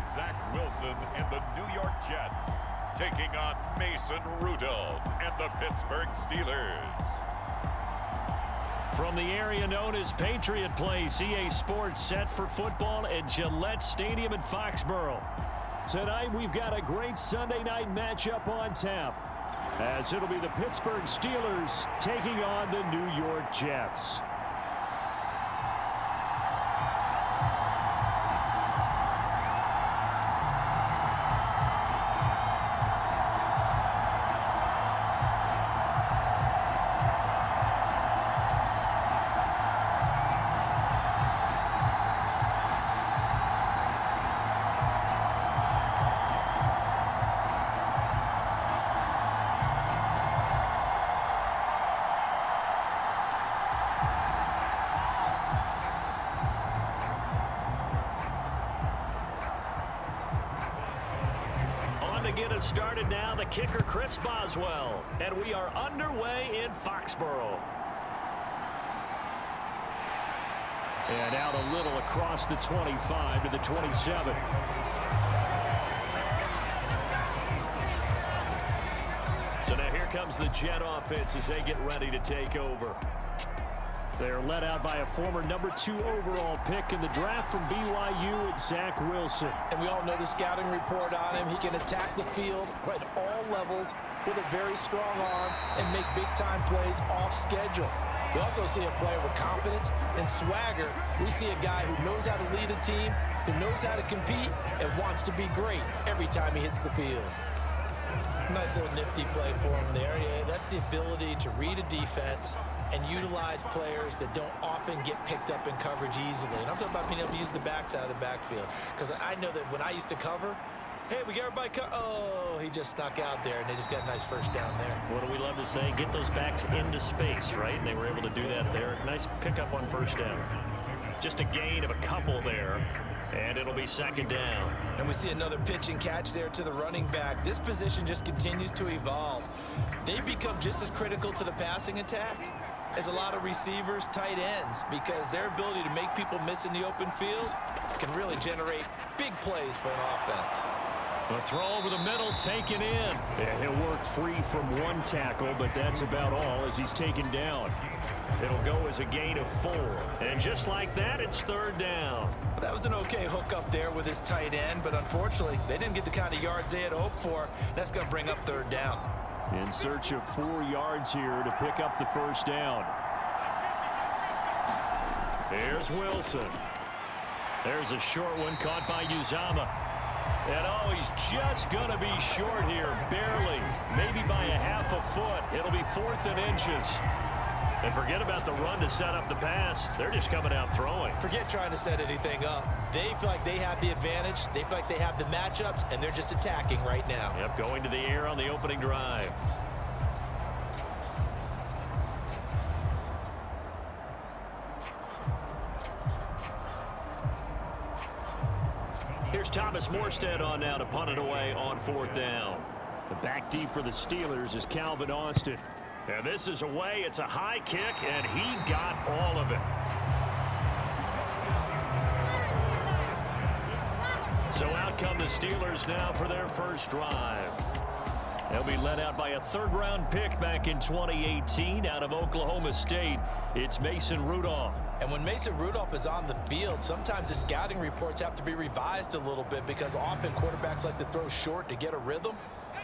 Zach Wilson and the New York Jets, taking on Mason Rudolph and the Pittsburgh Steelers. From the area known as Patriot Place, EA Sports set for football at Gillette Stadium in Foxborough. Tonight we've got a great Sunday night matchup on tap, as it'll be the Pittsburgh Steelers taking on the New York Jets. Get us started now, the kicker Chris Boswell, and we are underway in Foxborough. And out a little across the 25 to the 27. So now here comes the Jet offense as they get ready to take over. They're led out by a former #2 overall pick in the draft from BYU, and Zach Wilson. And we all know the scouting report on him. He can attack the field at all levels with a very strong arm and make big-time plays off schedule. We also see a player with confidence and swagger. We see a guy who knows how to lead a team, who knows how to compete, and wants to be great every time he hits the field. Nice little nifty play for him there. Yeah, that's the ability to read a defense and utilize players that don't often get picked up in coverage easily. And I'm talking about being able to use the backside of the backfield. Because I know that when I used to cover, hey, we got everybody oh, he just snuck out there, and they just got a nice first down there. What do we love to say? Get those backs into space, right? And they were able to do that there. Nice pickup on first down. Just a gain of a couple there. And it'll be second down. And we see another pitch and catch there to the running back. This position just continues to evolve. They become just as critical to the passing attack as a lot of receivers, tight ends, because their ability to make people miss in the open field can really generate big plays for an offense. A throw over the middle, taken in. Yeah, he'll work free from one tackle, but that's about all as he's taken down. It'll go as a gain of 4. And just like that, it's third down. That was an okay hook up there with his tight end, but unfortunately, they didn't get the kind of yards they had hoped for. That's going to bring up third down. In search of 4 yards here to pick up the first down. There's Wilson. There's a short one caught by Uzama. And oh, he's just going to be short here, barely. Maybe by a half a foot. It'll be 4th and inches. And forget about the run to set up the pass. They're just coming out throwing. Forget trying to set anything up. They feel like they have the advantage. They feel like they have the matchups, and they're just attacking right now. Yep, going to the air on the opening drive. Here's Thomas Morstead on now to punt it away on 4th down. The back deep for the Steelers is Calvin Austin. And this is away. It's a high kick, and he got all of it. So out come the Steelers now for their first drive. They'll be led out by a 3rd-round pick back in 2018 out of Oklahoma State. It's Mason Rudolph. And when Mason Rudolph is on the field, sometimes the scouting reports have to be revised a little bit because often quarterbacks like to throw short to get a rhythm.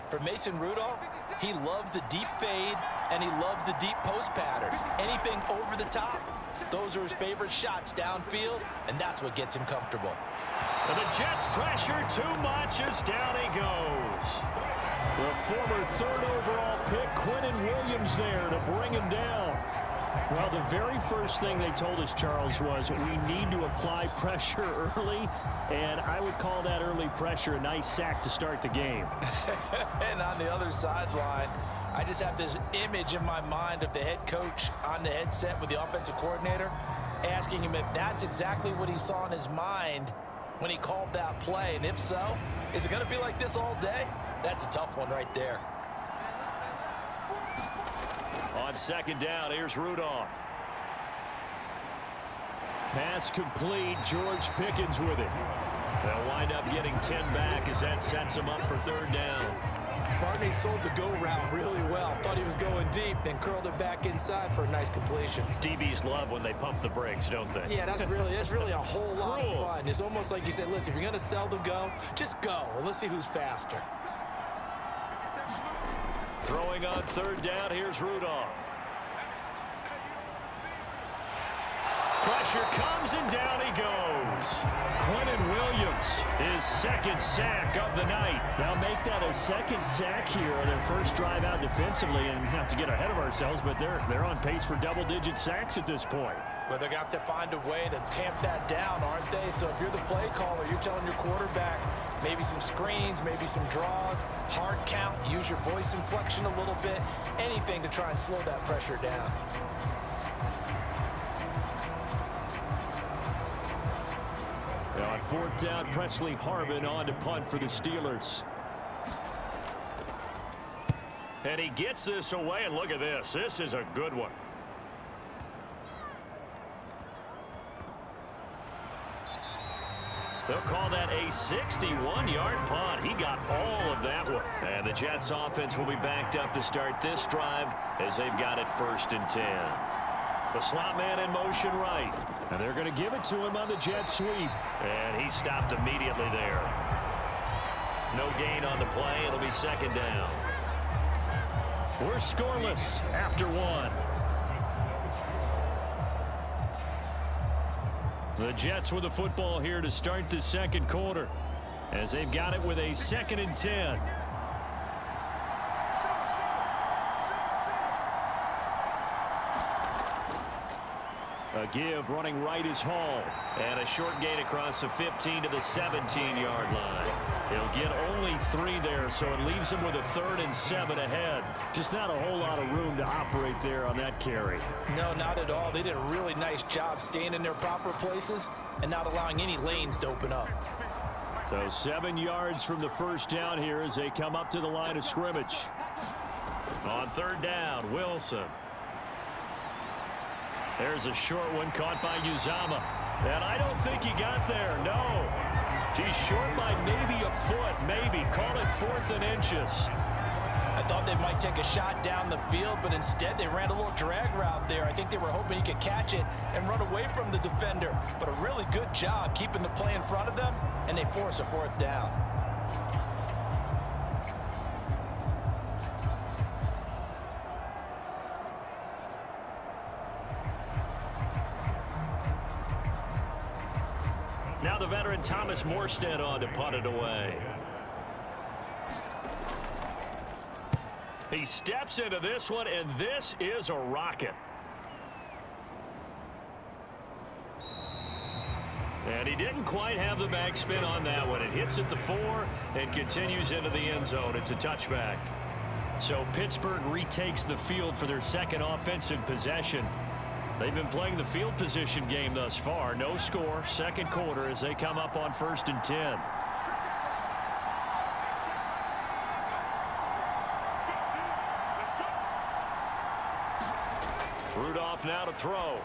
For Mason Rudolph, he loves the deep fade, and he loves the deep post pattern. Anything over the top, those are his favorite shots downfield, and that's what gets him comfortable. And the Jets pressure too much as down he goes. The former 3rd overall pick, Quentin Williams, there to bring him down. Well, the very first thing they told us, Charles, was we need to apply pressure early, and I would call that early pressure a nice sack to start the game. And on the other sideline, I just have this image in my mind of the head coach on the headset with the offensive coordinator asking him if that's exactly what he saw in his mind when he called that play, and if so, is it going to be like this all day? That's a tough one right there. On 2nd down, here's Rudolph. Pass complete. George Pickens with it. They'll wind up getting 10 back as that sets them up for third down. Barney sold the go route really well. Thought he was going deep, then curled it back inside for a nice completion. DBs love when they pump the brakes, don't they? Yeah, that's really a whole lot of fun. It's almost like you said, listen, if you're going to sell the go, just go. And let's see who's faster. Throwing on third down, here's Rudolph. Pressure comes and down he goes. Quentin Williams, his second sack of the night. Now make that a second sack here on their first drive out defensively, and not to get ahead of ourselves, but they're on pace for double-digit sacks at this point. Well, they're going to have to find a way to tamp that down, aren't they? So if you're the play caller, you're telling your quarterback maybe some screens, maybe some draws, hard count, use your voice inflection a little bit, anything to try and slow that pressure down. Now on fourth down, Presley Harvin on to punt for the Steelers. And he gets this away, and look at this. This is a good one. They'll call that a 61-yard punt. He got all of that one. And the Jets offense will be backed up to start this drive as they've got it 1st and 10. The slot man in motion right. And they're going to give it to him on the jet sweep. And he stopped immediately there. No gain on the play. It'll be 2nd down. We're scoreless after 1. The Jets with the football here to start the second quarter, as they've got it with a 2nd and 10. A give running right is Hall. And a short gain across the 15 to the 17-yard line. He'll get only 3 there, so it leaves him with a 3rd and 7 ahead. Just not a whole lot of room to operate there on that carry. No, not at all. They did a really nice job staying in their proper places and not allowing any lanes to open up. So 7 yards from the first down here as they come up to the line of scrimmage. On third down, Wilson. There's a short one caught by Uzama. And I don't think he got there, no. He's short by maybe a foot, maybe. Call it 4th and inches. I thought they might take a shot down the field, but instead they ran a little drag route there. I think they were hoping he could catch it and run away from the defender. But a really good job keeping the play in front of them, and they force a 4th down. Now the veteran Thomas Morstead on to punt it away. He steps into this one, and this is a rocket. And he didn't quite have the backspin on that one. It hits at the 4 and continues into the end zone. It's a touchback. So Pittsburgh retakes the field for their second offensive possession. They've been playing the field position game thus far. No score, second quarter as they come up on 1st and 10. Rudolph now to throw.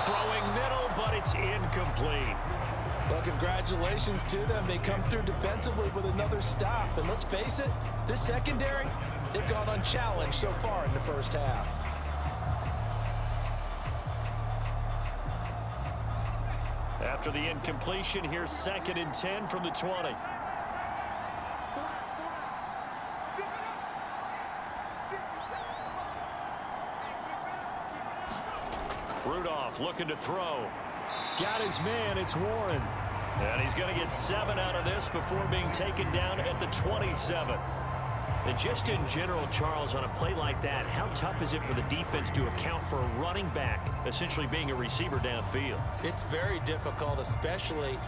Throwing middle, but it's incomplete. Well, congratulations to them. They come through defensively with another stop. And let's face it, this secondary, they've gone unchallenged so far in the first half. After the incompletion, here's 2nd and 10 from the 20. Rudolph looking to throw. Got his man, it's Warren. And he's going to get 7 out of this before being taken down at the 27. And just in general, Charles, on a play like that, how tough is it for the defense to account for a running back essentially being a receiver downfield? It's very difficult, especially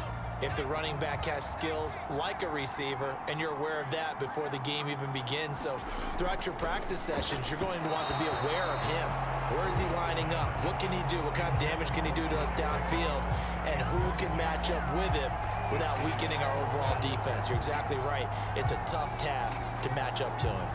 if the running back has skills like a receiver, and you're aware of that before the game even begins. So throughout your practice sessions, you're going to want to be aware of him. Where is he lining up? What can he do? What kind of damage can he do to us downfield? And who can match up with him without weakening our overall defense? You're exactly right. It's a tough task to match up to him.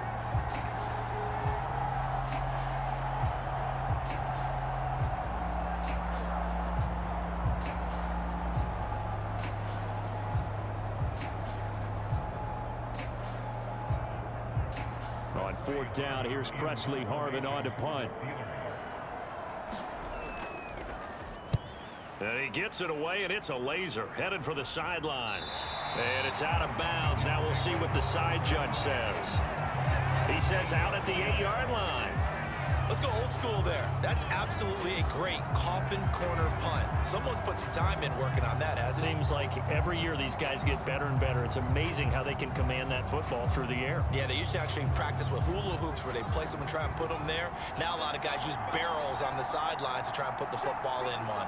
4th down. Here's Presley Harvin on to punt. And he gets it away, and it's a laser headed for the sidelines. And it's out of bounds. Now we'll see what the side judge says. He says out at the 8-yard line. Let's go old school there. That's absolutely a great coffin corner punt. Someone's put some time in working on that, hasn't it? Seems like every year these guys get better and better. It's amazing how they can command that football through the air. Yeah, they used to actually practice with hula hoops where they place them and try and put them there. Now a lot of guys use barrels on the sidelines to try and put the football in one.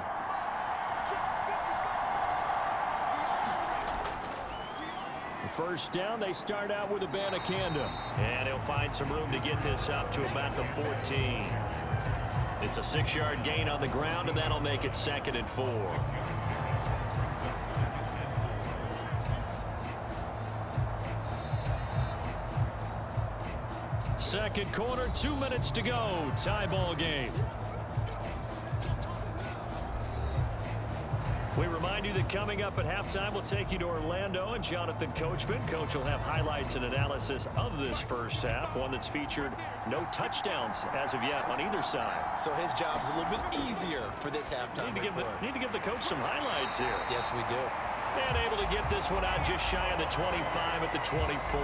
First down, they start out with Abanikanda. And he'll find some room to get this up to about the 14. It's a 6-yard gain on the ground, and that'll make it 2nd and 4. Second quarter, 2 minutes to go. Tie ball game. We remind you that coming up at halftime, we'll take you to Orlando and Jonathan Coachman. Coach will have highlights and analysis of this first half, one that's featured no touchdowns as of yet on either side. So his job's a little bit easier for this halftime. Need to give the coach some highlights here. Yes, we do. And able to get this one out just shy of the 25 at the 24.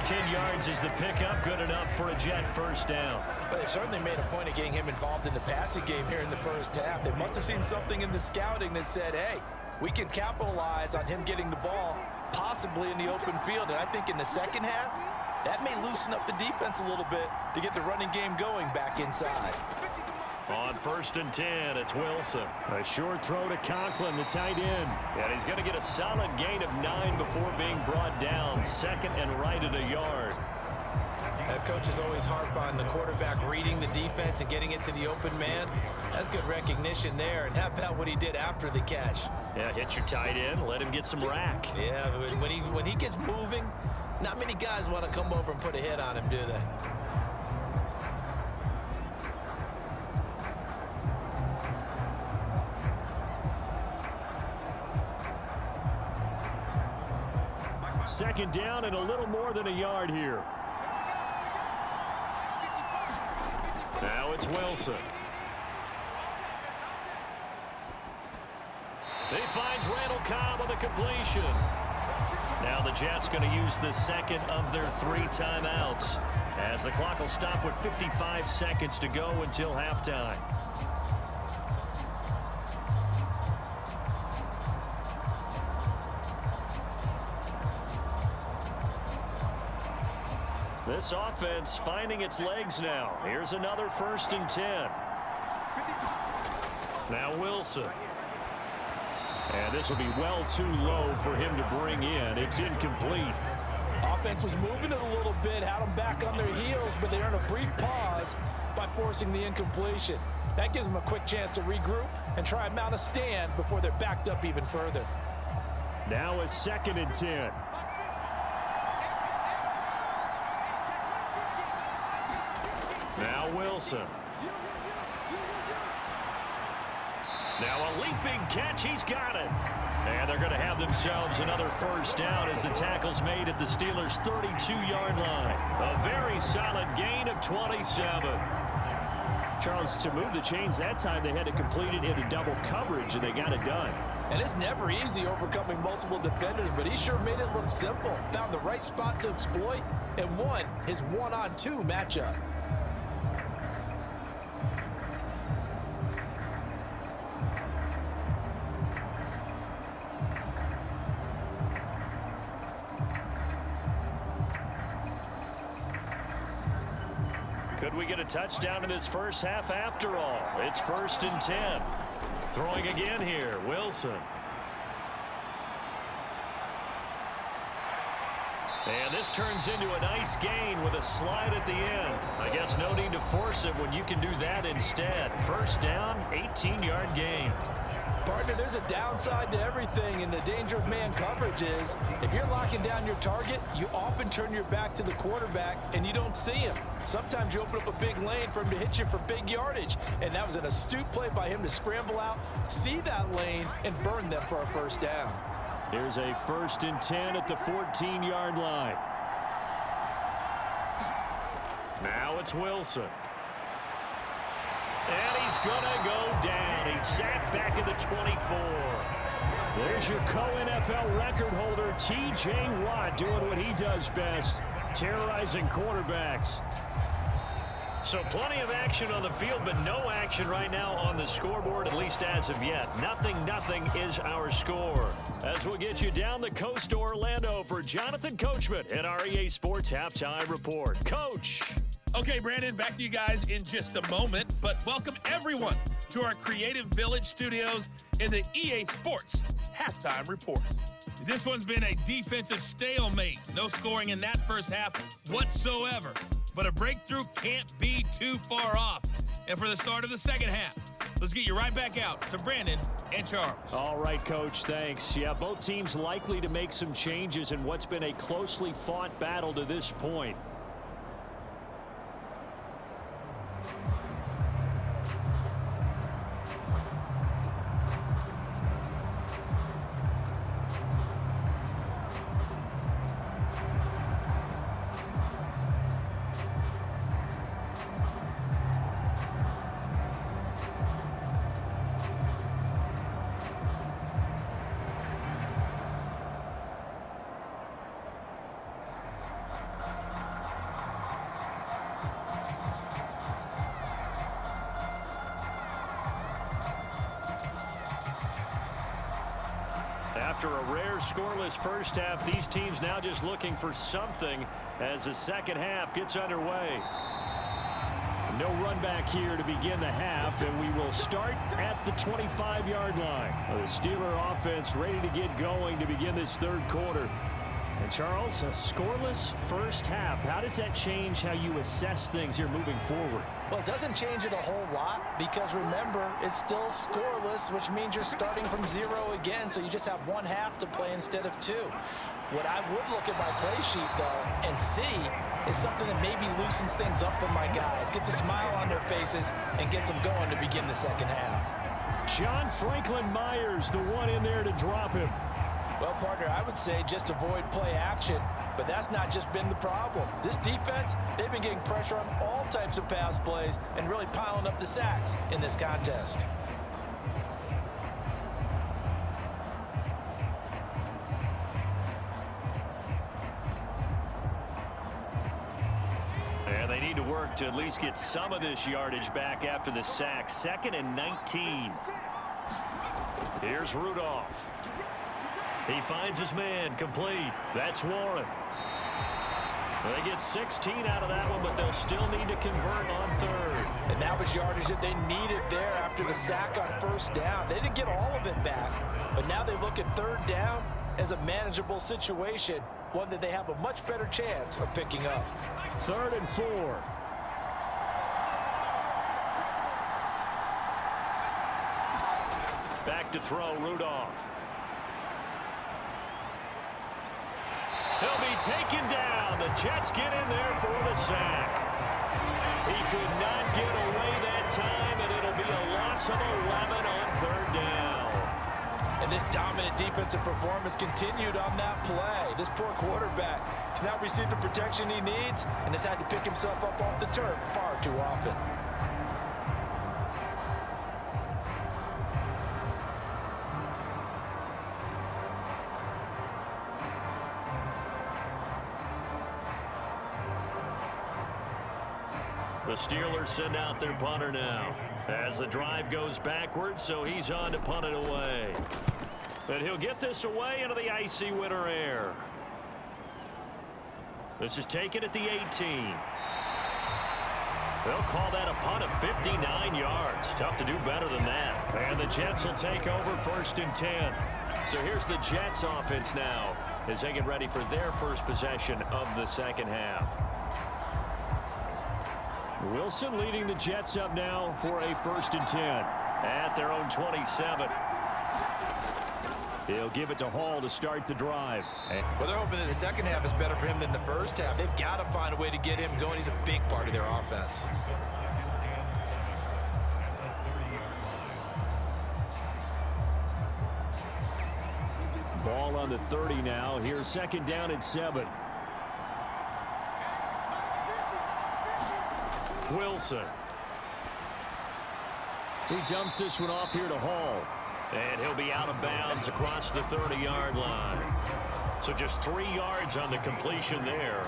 10 yards is the pickup, good enough for a Jet first down. But they certainly made a point of getting him involved in the passing game here in the first half. They must have seen something in the scouting that said, hey, we can capitalize on him getting the ball, possibly in the open field. And I think in the second half, that may loosen up the defense a little bit to get the running game going back inside. On 1st and 10, it's Wilson. A short throw to Conklin, the tight end. And he's going to get a solid gain of 9 before being brought down. 2nd and right at a yard. Coaches always harp on the quarterback reading the defense and getting it to the open man. That's good recognition there. And how about what he did after the catch? Yeah, hit your tight end, let him get some rack. Yeah, when he gets moving, not many guys want to come over and put a hit on him, do they? Second down and a little more than a yard here. Now it's Wilson. He finds Randall Cobb on the completion. Now the Jets going to use the second of their 3 timeouts, as the clock will stop with 55 seconds to go until halftime. This offense finding its legs now. Here's another 1st and 10. Now Wilson. And this will be well too low for him to bring in. It's incomplete. Offense was moving it a little bit, had them back on their heels, but they earned a brief pause by forcing the incompletion. That gives them a quick chance to regroup and try and mount a stand before they're backed up even further. Now a 2nd and 10. Now Wilson. Now a leaping catch. He's got it. And they're going to have themselves another first down as the tackle's made at the Steelers' 32-yard line. A very solid gain of 27. Charles, to move the chains that time, they had to complete it into double coverage, and they got it done. And it's never easy overcoming multiple defenders, but he sure made it look simple. Found the right spot to exploit and won his 1-on-2 matchup. Could we get a touchdown in this first half after all? It's 1st and 10. Throwing again here, Wilson. And this turns into a nice gain with a slide at the end. I guess no need to force it when you can do that instead. First down, 18-yard gain. Partner, there's a downside to everything, and the danger of man coverage is if you're locking down your target, you often turn your back to the quarterback and you don't see him. Sometimes you open up a big lane for him to hit you for big yardage, and that was an astute play by him to scramble out, see that lane, and burn them for a first down. Here's a 1st and 10 at the 14-yard line. Now it's Wilson. And he's going to go down. He's sacked back at the 24. There's your co-NFL record holder, T.J. Watt, doing what he does best, terrorizing quarterbacks. So plenty of action on the field, but no action right now on the scoreboard, at least as of yet. 0-0 is our score. As we'll get you down the coast to Orlando for Jonathan Coachman at our EA Sports Halftime Report. Coach. Okay, Brandon, back to you guys in just a moment, but welcome everyone to our Creative Village studios in the EA Sports Halftime Report. This one's been a defensive stalemate. No scoring in that first half whatsoever. But a breakthrough can't be too far off. And for the start of the second half, let's get you right back out to Brandon and Charles. All right, Coach, thanks. Yeah, both teams likely to make some changes in what's been a closely fought battle to this point. After a rare scoreless first half, these teams now just looking for something as the second half gets underway. No run back here to begin the half, and we will start at the 25-yard line. The Steeler offense ready to get going to begin this third quarter. And Charles, a scoreless first half. How does that change how you assess things here moving forward? Well, it doesn't change it a whole lot because, remember, it's still scoreless, which means you're starting from 0 again, so you just have one half to play instead of 2. What I would look at my play sheet, though, and see is something that maybe loosens things up for my guys, gets a smile on their faces, and gets them going to begin the second half. John Franklin Myers, the one in there to drop him. Well, partner, I would say just avoid play action, but that's not just been the problem. This defense, they've been getting pressure on all types of pass plays and really piling up the sacks in this contest. And they need to work to at least get some of this yardage back after the sack. 2nd and 19. Here's Rudolph. He finds his man, complete. That's Warren. They get 16 out of that one, but they'll still need to convert on third. And that was yardage that they needed there after the sack on first down. They didn't get all of it back, but now they look at third down as a manageable situation, one that they have a much better chance of picking up. 3rd and 4. Back to throw, Rudolph. He'll be taken down. The Jets get in there for the sack. He could not get away that time, and it'll be a loss of 11 on third down. And this dominant defensive performance continued on that play. This poor quarterback has not received the protection he needs and has had to pick himself up off the turf far too often. The Steelers send out their punter now as the drive goes backwards, so he's on to punt it away. And he'll get this away into the icy winter air. This is taken at the 18. They'll call that a punt of 59 yards. Tough to do better than that. And the Jets will take over 1st and 10. So here's the Jets offense now as they get ready for their first possession of the second half. Wilson leading the Jets up now for a 1st and 10 at their own 27. He'll give it to Hall to start the drive. Well, they're hoping that the second half is better for him than the first half. They've got to find a way to get him going. He's a big part of their offense. Ball on the 30 now. Here's 2nd down and 7. Wilson. He dumps this one off here to Hall. And he'll be out of bounds across the 30-yard line. So just 3 yards on the completion there.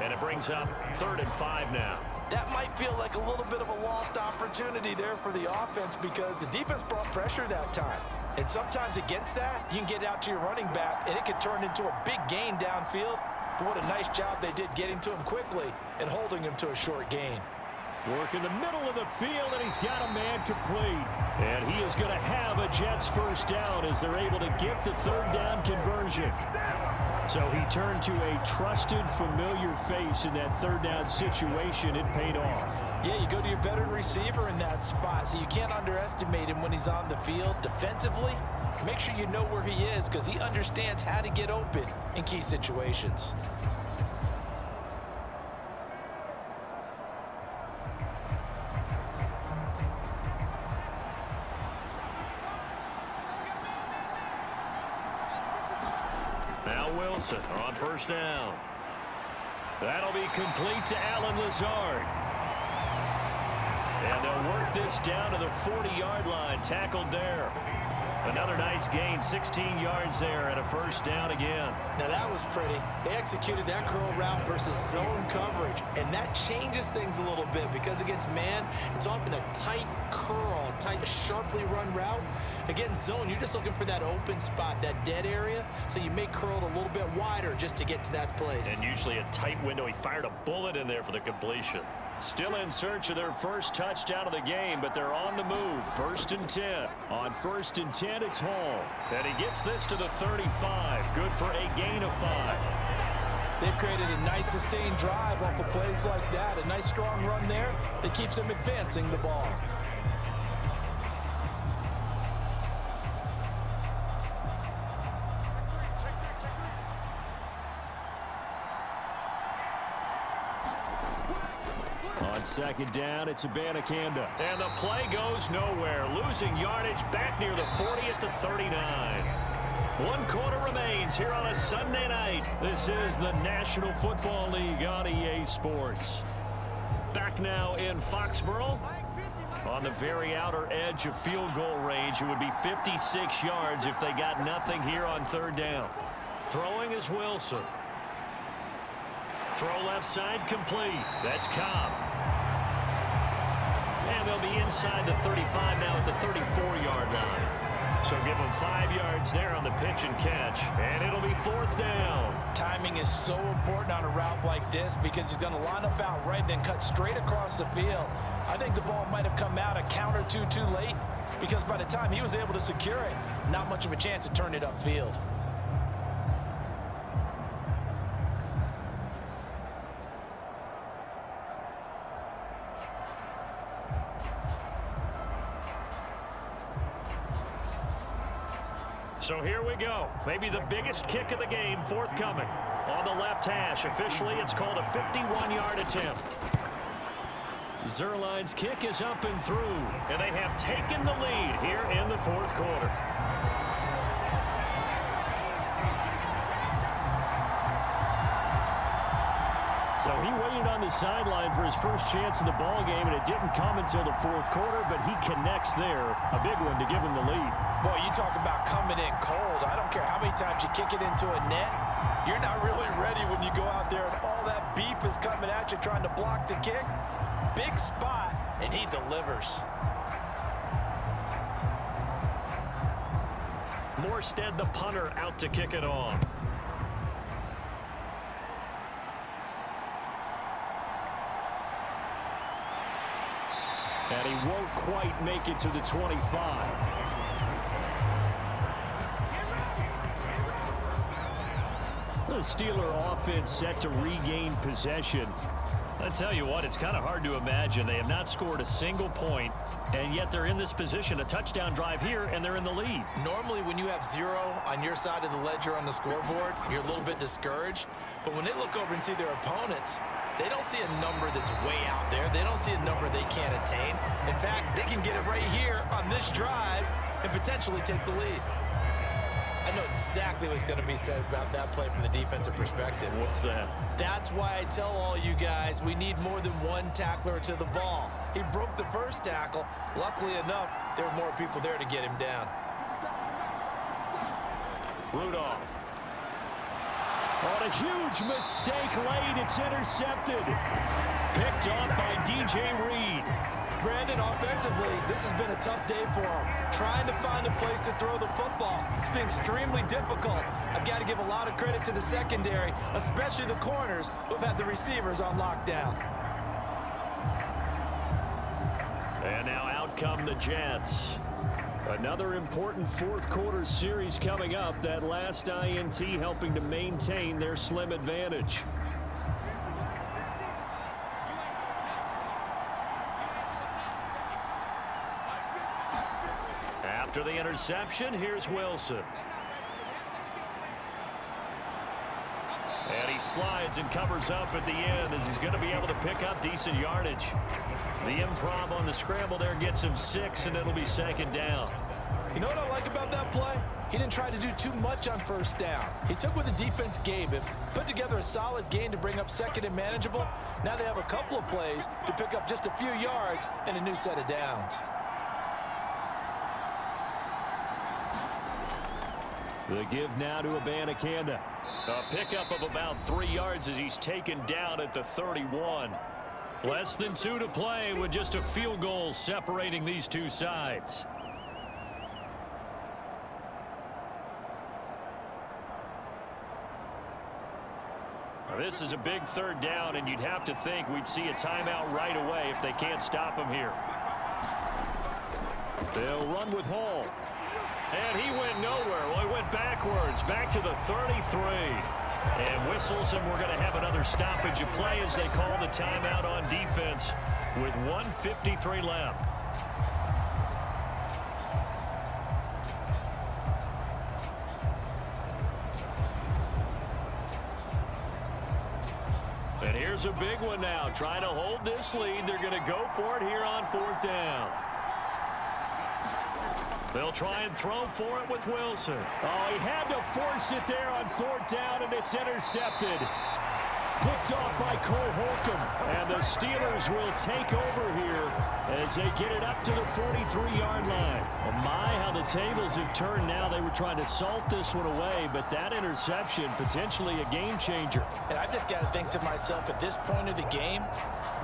And it brings up 3rd and 5 now. That might feel like a little bit of a lost opportunity there for the offense because the defense brought pressure that time. And sometimes against that, you can get out to your running back, and it can turn into a big gain downfield. But what a nice job they did getting to him quickly and holding him to a short gain. Work in the middle of the field, and he's got a man complete. And he is going to have a Jets first down as they're able to get the 3rd down conversion. So he turned to a trusted, familiar face in that 3rd down situation. It paid off. Yeah, you go to your veteran receiver in that spot, so you can't underestimate him when he's on the field. Defensively, make sure you know where he is because he understands how to get open in key situations. Now Wilson on first down. That'll be complete to Allen Lazard. And they'll work this down to the 40-yard line. Tackled there. Another nice gain, 16 yards there and a first down again. Now that was pretty. They executed that curl route versus zone coverage, and that changes things a little bit because against man, it's often a tight curl, tight, sharply run route. Against zone, you're just looking for that open spot, that dead area, so you may curl it a little bit wider just to get to that place. And usually a tight window. He fired a bullet in there for the completion. Still in search of their first touchdown of the game, but they're on the move. 1st and 10. On 1st and 10, it's Hall. And he gets this to the 35. Good for a gain of 5. They've created a nice sustained drive off of plays like that. A nice strong run there that keeps them advancing the ball. On 2nd down, it's Abanikanda. And the play goes nowhere. Losing yardage back near the 40 at the 39. 1 quarter remains here on a Sunday night. This is the National Football League on EA Sports. Back now in Foxborough. On the very outer edge of field goal range, it would be 56 yards if they got nothing here on 3rd down. Throwing is Wilson. Throw left side complete. That's Cobb. And they'll be inside the 35 now at the 34-yard line. So give them 5 yards there on the pitch and catch. And it'll be 4th down. Timing is so important on a route like this because he's going to line up out right, then cut straight across the field. I think the ball might have come out a count or two too late because by the time he was able to secure it, not much of a chance to turn it upfield. So here we go. Maybe the biggest kick of the game forthcoming. On the left hash, officially it's called a 51-yard attempt. Zerline's kick is up and through, and they have taken the lead here in the 4th quarter. So he waited on the sideline for his first chance in the ball game, and it didn't come until the 4th quarter, but he connects there. A big one to give him the lead. Boy, you talk about coming in cold. I don't care how many times you kick it into a net. You're not really ready when you go out there and all that beef is coming at you trying to block the kick. Big spot, and he delivers. Morstead, the punter, out to kick it off. And he won't quite make it to the 25. The Steeler offense set to regain possession. I tell you what, it's kind of hard to imagine. They have not scored a single point, and yet they're in this position. A touchdown drive here, and they're in the lead. Normally, when you have 0 on your side of the ledger on the scoreboard, you're a little bit discouraged. But when they look over and see their opponents, they don't see a number that's way out there. They don't see a number they can't attain. In fact, they can get it right here on this drive and potentially take the lead. I know exactly what's going to be said about that play from the defensive perspective. What's that? That's why I tell all you guys we need more than one tackler to the ball. He broke the first tackle. Luckily enough, there were more people there to get him down. Rudolph. On a huge mistake late, it's intercepted. Picked off by DJ Reed. Brandon, offensively, this has been a tough day for him. Trying to find a place to throw the football. It's been extremely difficult. I've got to give a lot of credit to the secondary, especially the corners who have had the receivers on lockdown. And now out come the Jets. Another important fourth quarter series coming up. That last INT helping to maintain their slim advantage. After the interception, here's Wilson. And he slides and covers up at the end as he's going to be able to pick up decent yardage. The improv on the scramble there gets him 6, and it'll be second down. You know what I like about that play? He didn't try to do too much on first down. He took what the defense gave him, put together a solid gain to bring up second and manageable. Now they have a couple of plays to pick up just a few yards and a new set of downs. The give now to Abanikanda. A pickup of about 3 yards as he's taken down at the 31. Less than 2 to play with just a field goal separating these two sides. Now, this is a big third down, and you'd have to think we'd see a timeout right away if they can't stop him here. They'll run with Hall. And he went nowhere. Well, he went backwards, back to the 33. And whistles, and we're going to have another stoppage of play as they call the timeout on defense with 1:53 left. And here's a big one now. Trying to hold this lead. They're going to go for it here on fourth down. They'll try and throw for it with Wilson. Oh, he had to force it there on fourth down, and it's intercepted. Picked off by Cole Holcomb. And the Steelers will take over here as they get it up to the 43-yard line. Well, my, how the tables have turned now. They were trying to salt this one away, but that interception, potentially a game changer. And I've just got to think to myself, at this point of the game,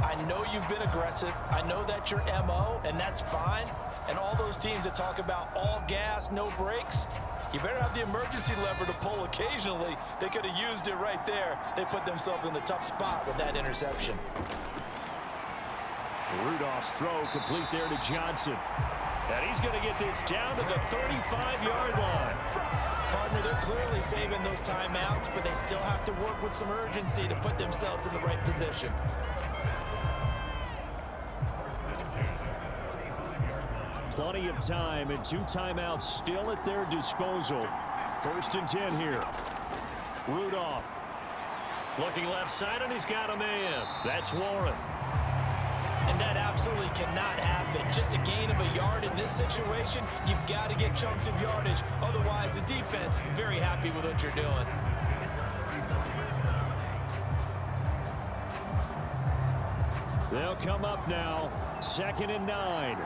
I know you've been aggressive. I know that's your MO, and that's fine. And all those teams that talk about all gas, no brakes, you better have the emergency lever to pull occasionally. They could have used it right there. They put themselves in a tough spot with that interception. Rudolph's throw complete there to Johnson. And he's going to get this down to the 35-yard line. Partner, they're clearly saving those timeouts, but they still have to work with some urgency to put themselves in the right position. Plenty of time and 2 timeouts still at their disposal. 1st and 10 here. Rudolph looking left side, and he's got a man. That's Warren. And that absolutely cannot happen. Just a gain of a yard in this situation, you've got to get chunks of yardage. Otherwise, the defense, very happy with what you're doing. They'll come up now. 2nd and 9.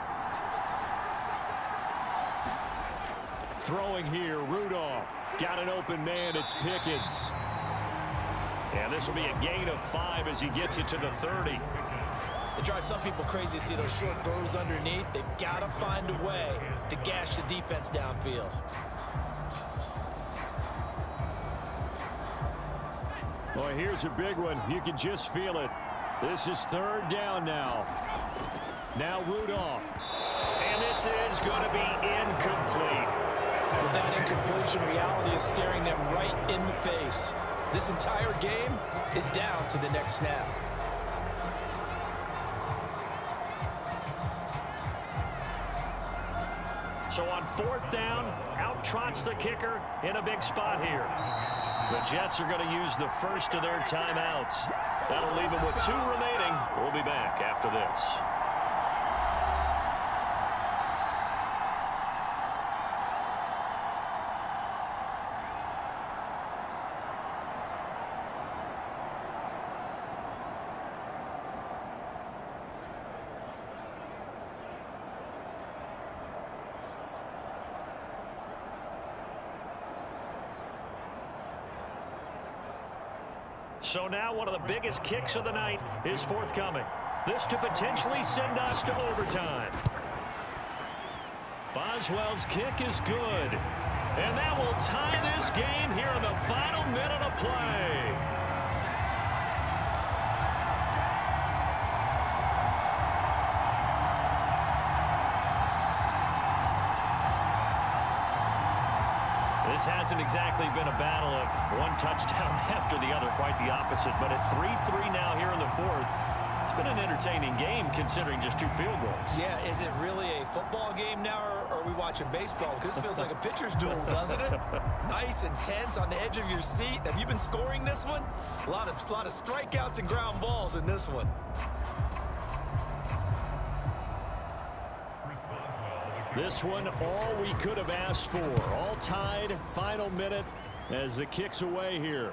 Throwing here, Rudolph. Got an open man, it's Pickens. And this will be a gain of 5 as he gets it to the 30. It drives some people crazy to see those short throws underneath. They've got to find a way to gash the defense downfield. Boy, here's a big one. You can just feel it. This is 3rd down now. Now Rudolph. And this is going to be incomplete. With that incompletion, reality is staring them right in the face. This entire game is down to the next snap. So on 4th down, out trots the kicker in a big spot here. The Jets are going to use the first of their timeouts. That'll leave them with 2 remaining. We'll be back after this. So now one of the biggest kicks of the night is forthcoming. This to potentially send us to overtime. Boswell's kick is good. And that will tie this game here in the final minute of play. This hasn't exactly been a battle of one touchdown after the other, quite the opposite. But at 3-3 now here in the fourth, it's been an entertaining game considering just 2 field goals. Yeah, is it really a football game now, or are we watching baseball? This feels like a pitcher's duel, doesn't it? Nice and tense on the edge of your seat. Have you been scoring this one? A lot of strikeouts and ground balls in this one. This one, all we could have asked for. All tied, final minute as the kick's away here.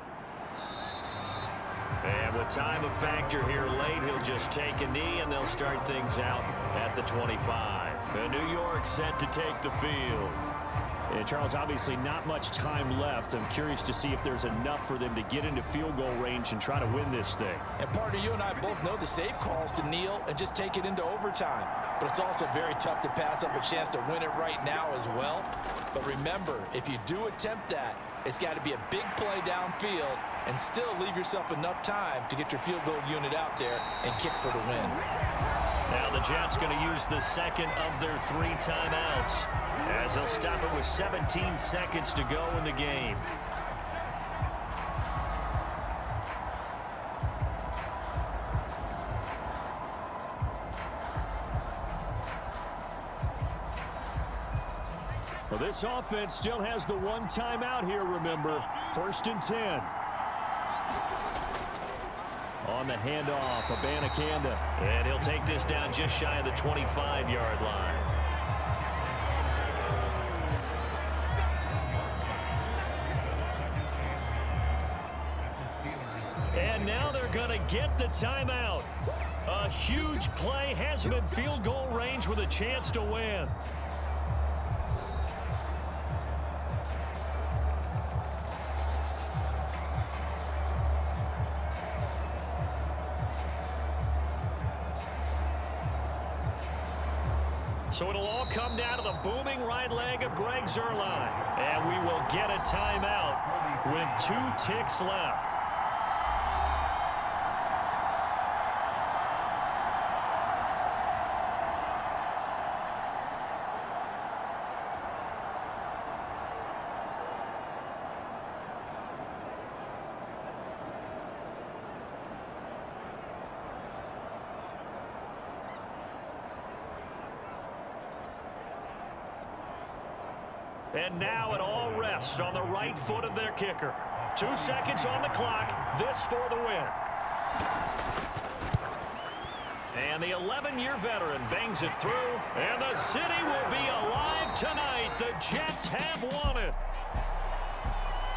And with time a factor here late, he'll just take a knee, and they'll start things out at the 25. And New York set to take the field. And Charles, obviously not much time left. I'm curious to see if there's enough for them to get into field goal range and try to win this thing. And partner, you and I both know the safe calls to kneel and just take it into overtime. But it's also very tough to pass up a chance to win it right now as well. But remember, if you do attempt that, it's got to be a big play downfield and still leave yourself enough time to get your field goal unit out there and kick for the win. Now the Jets going to use the second of their 3 timeouts as they'll stop it with 17 seconds to go in the game. Well, this offense still has the 1 timeout here, remember. 1st and 10. On the handoff, Abanikanda. And he'll take this down just shy of the 25-yard line. And now they're going to get the timeout. A huge play has him in field goal range with a chance to win. So it'll all come down to the booming right leg of Greg Zuerlein. And we will get a timeout with 2 ticks left. And now it all rests on the right foot of their kicker. 2 seconds on the clock. This for the win. And the 11-year veteran bangs it through. And the city will be alive tonight. The Jets have won it.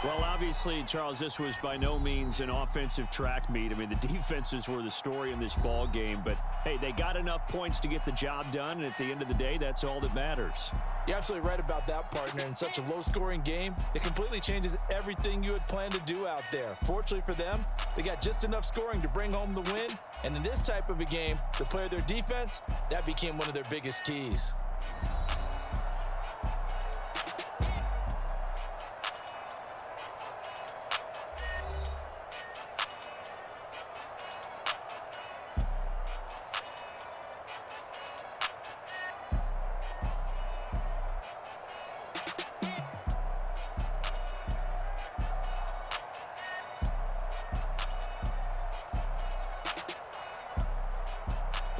Well, obviously, Charles, this was by no means an offensive track meet. I mean, the defenses were the story in this ball game. But, hey, they got enough points to get the job done. And at the end of the day, that's all that matters. You're absolutely right about that, partner. In such a low-scoring game, it completely changes everything you had planned to do out there. Fortunately for them, they got just enough scoring to bring home the win. And in this type of a game, to play their defense, that became one of their biggest keys.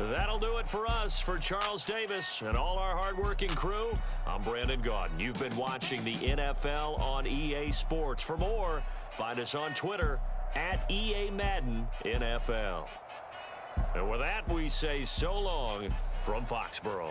That'll do it for us. For Charles Davis and all our hardworking crew, I'm Brandon Gaudin. You've been watching the NFL on EA Sports. For more, find us on Twitter at EA Madden NFL. And with that, we say so long from Foxborough.